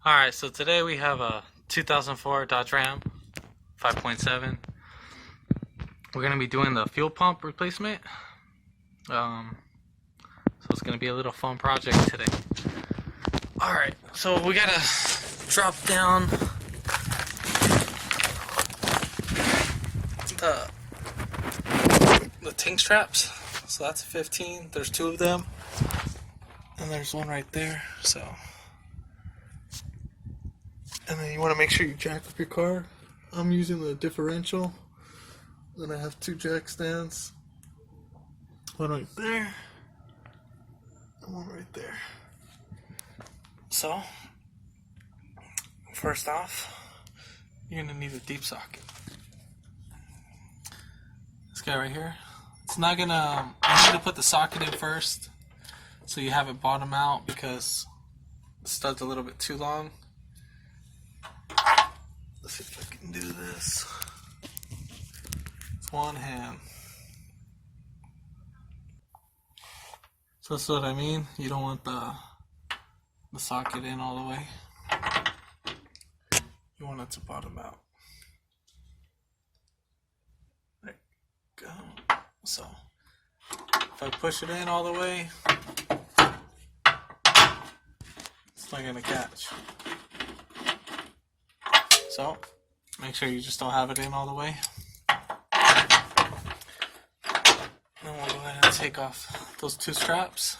Alright, so today we have a 2004 Dodge Ram 5.7. We're going to be doing the fuel pump replacement. So it's going to be a little fun project today. Alright, so we got to drop down the tank straps. So that's a 15. There's two of them. And there's one right there. So... And then you want to make sure you jack up your car. I'm using the differential. Then I have two jack stands. One right there. And one right there. So, first off, you're going to need a deep socket. This guy right here. It's not going to... You need to put the socket in first so you have it bottom out because the stud's a little bit too long. Let's see if I can do this. It's one hand. So that's what I mean. You don't want the socket in all the way. You want it to bottom out. There you go. So if I push it in all the way, it's not gonna catch. So, make sure you just don't have it in all the way. Then we'll go ahead and take off those two straps.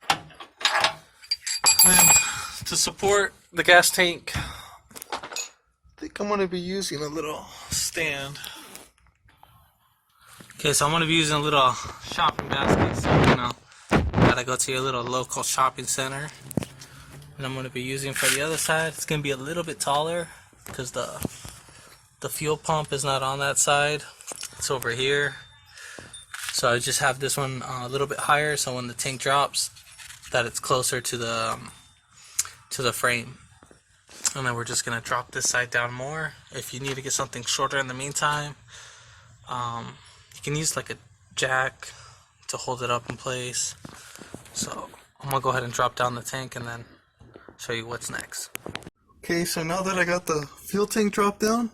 Then, to support the gas tank, I think I'm going to be using a little stand. Okay, so I'm going to be using a little shopping basket. So, gotta go to your little local shopping center. And I'm going to be using for the other side. It's going to be a little bit taller because the fuel pump is not on that side. It's over here. So I just have this one a little bit higher so when the tank drops that it's closer to the frame. And then we're just going to drop this side down more. If you need to get something shorter in the meantime, you can use like a jack to hold it up in place. So I'm going to go ahead and drop down the tank and then show you what's next. Okay, so now that I got the fuel tank dropped down,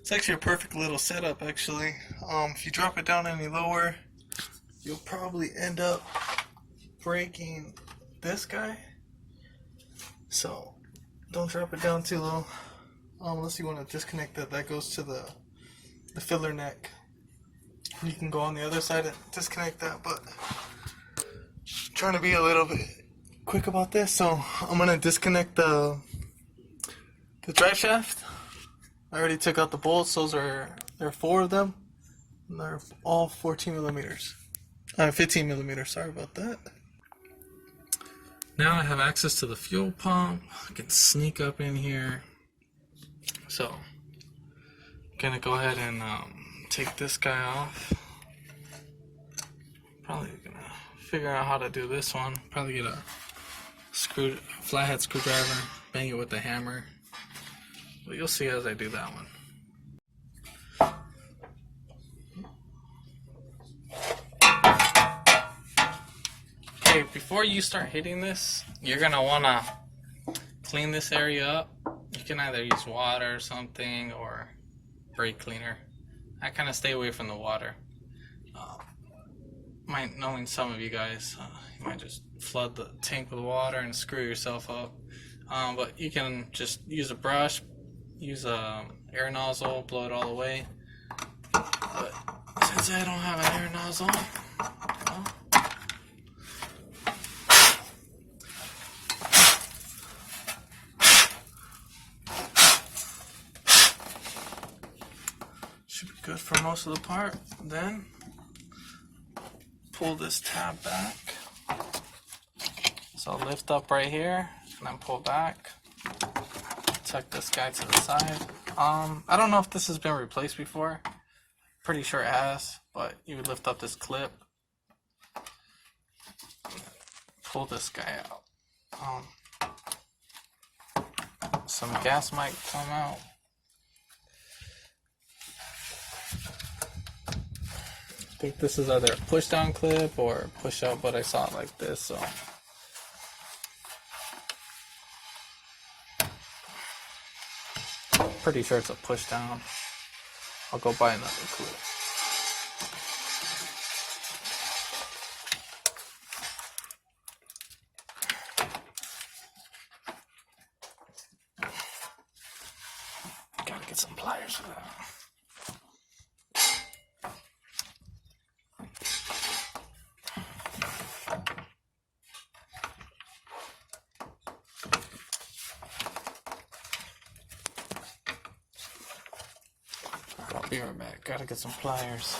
it's actually a perfect little setup actually. If you drop it down any lower, you'll probably end up breaking this guy. So don't drop it down too low. Unless you want to disconnect that goes to the filler neck. You can go on the other side and disconnect that, but I'm trying to be a little bit quick about this, so I'm gonna disconnect the drive shaft. I already took out the bolts. There are 4 of them, and they're all 14 millimeters. 15 millimeters. Sorry about that. Now I have access to the fuel pump. I can sneak up in here. So I'm gonna go ahead and take this guy off. Probably gonna figure out how to do this one. Probably get a flathead screwdriver, bang it with the hammer. But you'll see as I do that one. Okay, before you start hitting this, you're gonna wanna clean this area up. You can either use water or something or brake cleaner. I kind of stay away from the water. Knowing some of you guys, you might just flood the tank with water and screw yourself up. But you can just use a brush, use a air nozzle, blow it all the way. But since I don't have an air nozzle, well, should be good for most of the part. Then pull this tab back. So I'll lift up right here and then pull back. Tuck this guy to the side. I don't know if this has been replaced before. Pretty sure it has, but you would lift up this clip. Pull this guy out. Some gas might come out. I think this is either a push down clip or push up, but I saw it like this, so pretty sure it's a push down. I'll go buy another cooler. Gotta get some pliers for that. I'll be right back. Gotta get some pliers.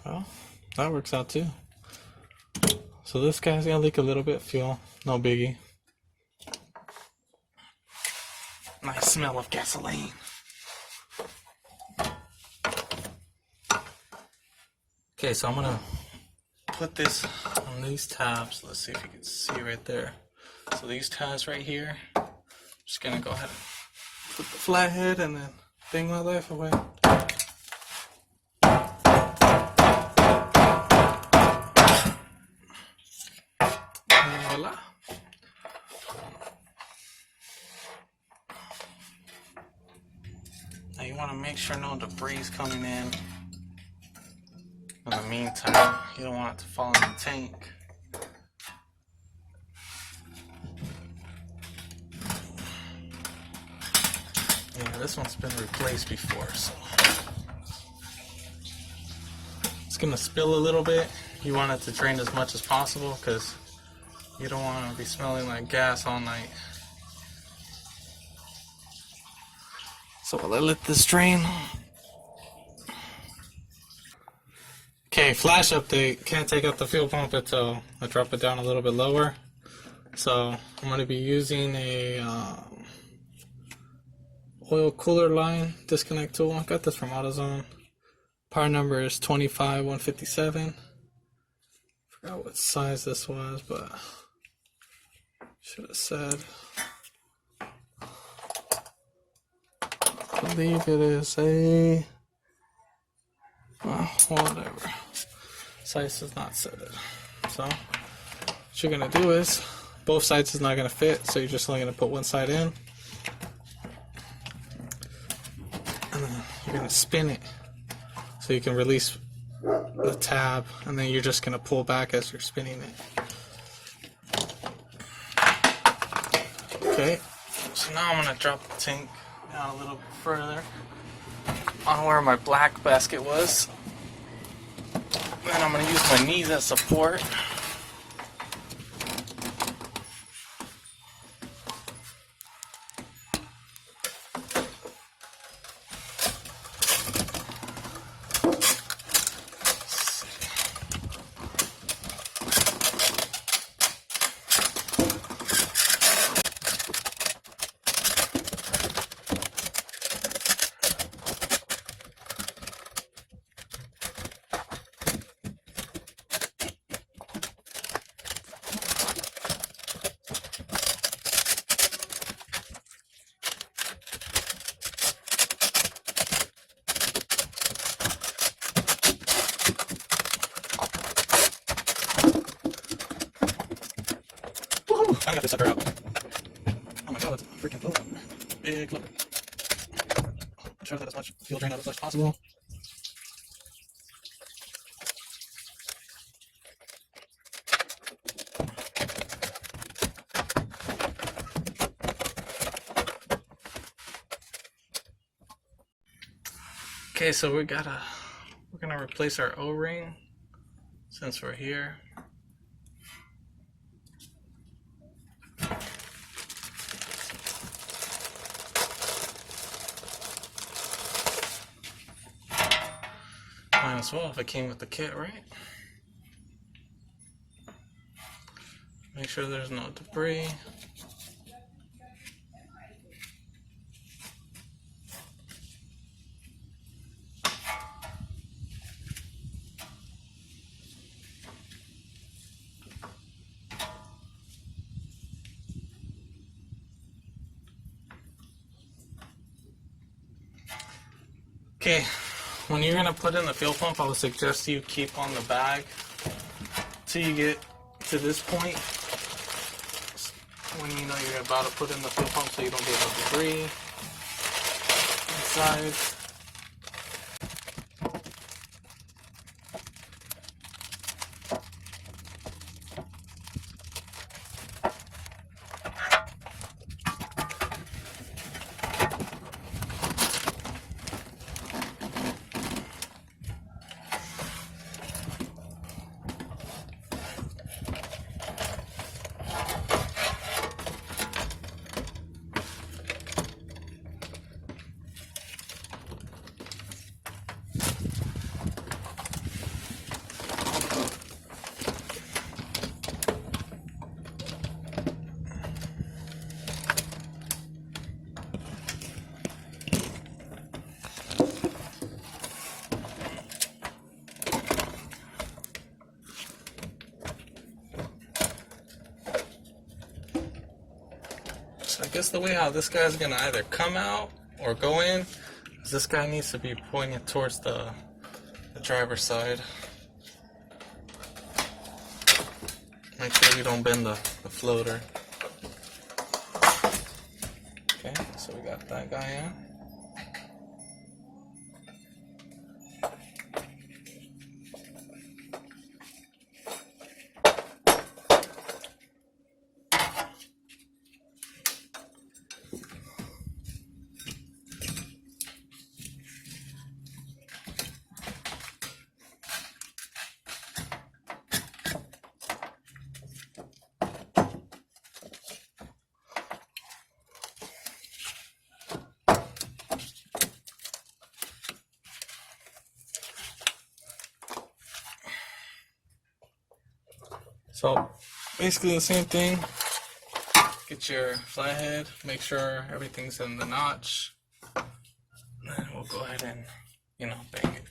Well, that works out too. So this guy's gonna leak a little bit of fuel, no biggie. Nice smell of gasoline. Okay, so I'm gonna put this on these tabs. Let's see if you can see right there. So these tabs right here, I'm just gonna go ahead and put the flathead and then bang my life away. And voila. Now you want to make sure no debris is coming in. In the meantime, you don't want it to fall in the tank. Yeah, this one's been replaced before, so it's gonna spill a little bit. You want it to drain as much as possible because you don't want to be smelling like gas all night. So while I let this drain. Okay, flash update. Can't take out the fuel pump until I drop it down a little bit lower. So I'm going to be using a oil cooler line disconnect tool. I got this from AutoZone. Part number is 25157. Forgot what size this was, but should have said. I believe it is a, well, whatever. Size does not set it. So what you're gonna do is, both sides is not gonna fit, so you're just only gonna put one side in, and then you're gonna spin it so you can release the tab, and then you're just gonna pull back as you're spinning it. Okay, so now I'm gonna drop the tank down a little bit further on where my black basket was. Then I'm going to use my knees as support. I got this sucker out. Oh my god, it's a freaking loader. Big loader. Try to let as much fuel drain out as much as possible. Okay, so we're gonna replace our O-ring since we're here. Might as well if it came with the kit, right? Make sure there's no debris. Okay, when you're gonna put in the fuel pump, I would suggest you keep on the bag till you get to this point. When you know you're about to put in the fuel pump, so you don't get no debris inside. So I guess the way how this guy's gonna either come out or go in is this guy needs to be pointed towards the driver's side. Make sure you don't bend the floater. Okay, so we got that guy in. So basically the same thing. Get your flathead, make sure everything's in the notch. Then we'll go ahead and, bang it.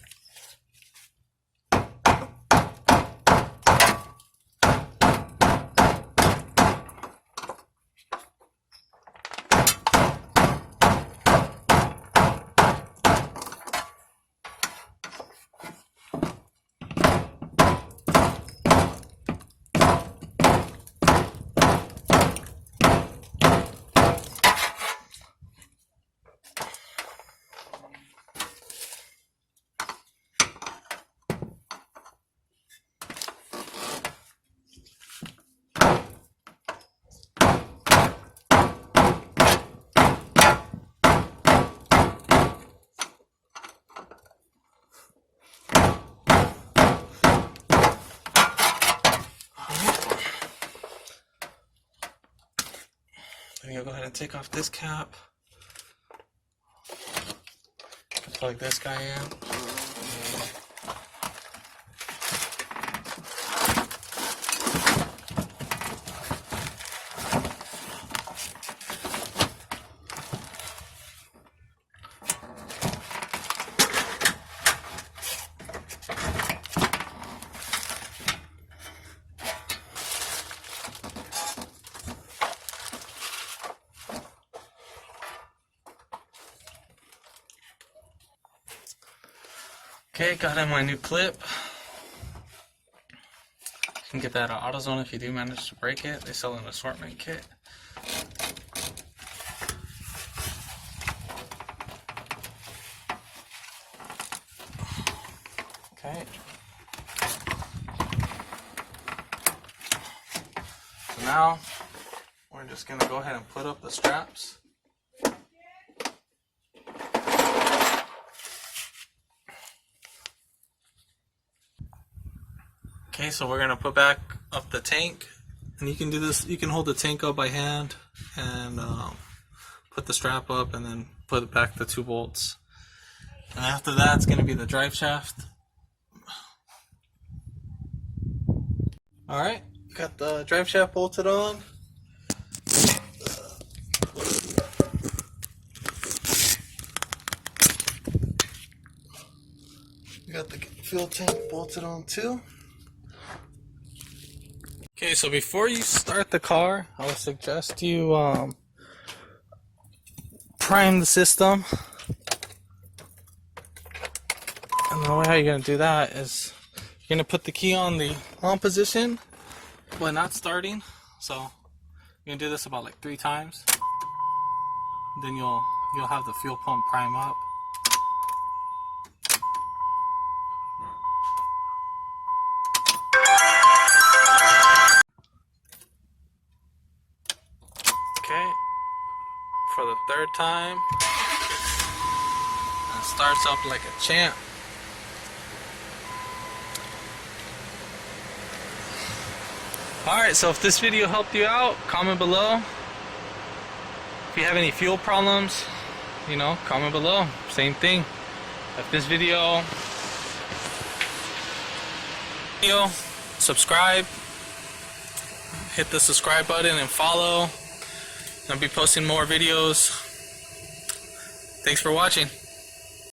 Then you'll go ahead and take off this cap. Plug this guy in. Okay, got in my new clip. You can get that at AutoZone if you do manage to break it. They sell an assortment kit. Okay. So now we're just gonna go ahead and put up the straps. Okay, so we're gonna put back up the tank, and you can do this. You can hold the tank up by hand and put the strap up, and then put back the 2 bolts. And after that, it's gonna be the drive shaft. All right, got the drive shaft bolted on. Got the fuel tank bolted on too. Okay, so before you start the car, I would suggest you prime the system. And the way how you're gonna do that is you're gonna put the key on the on position, but not starting. So you're gonna do this about like 3 times. Then you'll have the fuel pump prime up. Okay, for the 3rd time, and it starts up like a champ. Alright, so if this video helped you out, comment below. If you have any fuel problems, you know, comment below. Same thing. If this video, subscribe, hit the subscribe button and follow. I'll be posting more videos. Thanks for watching.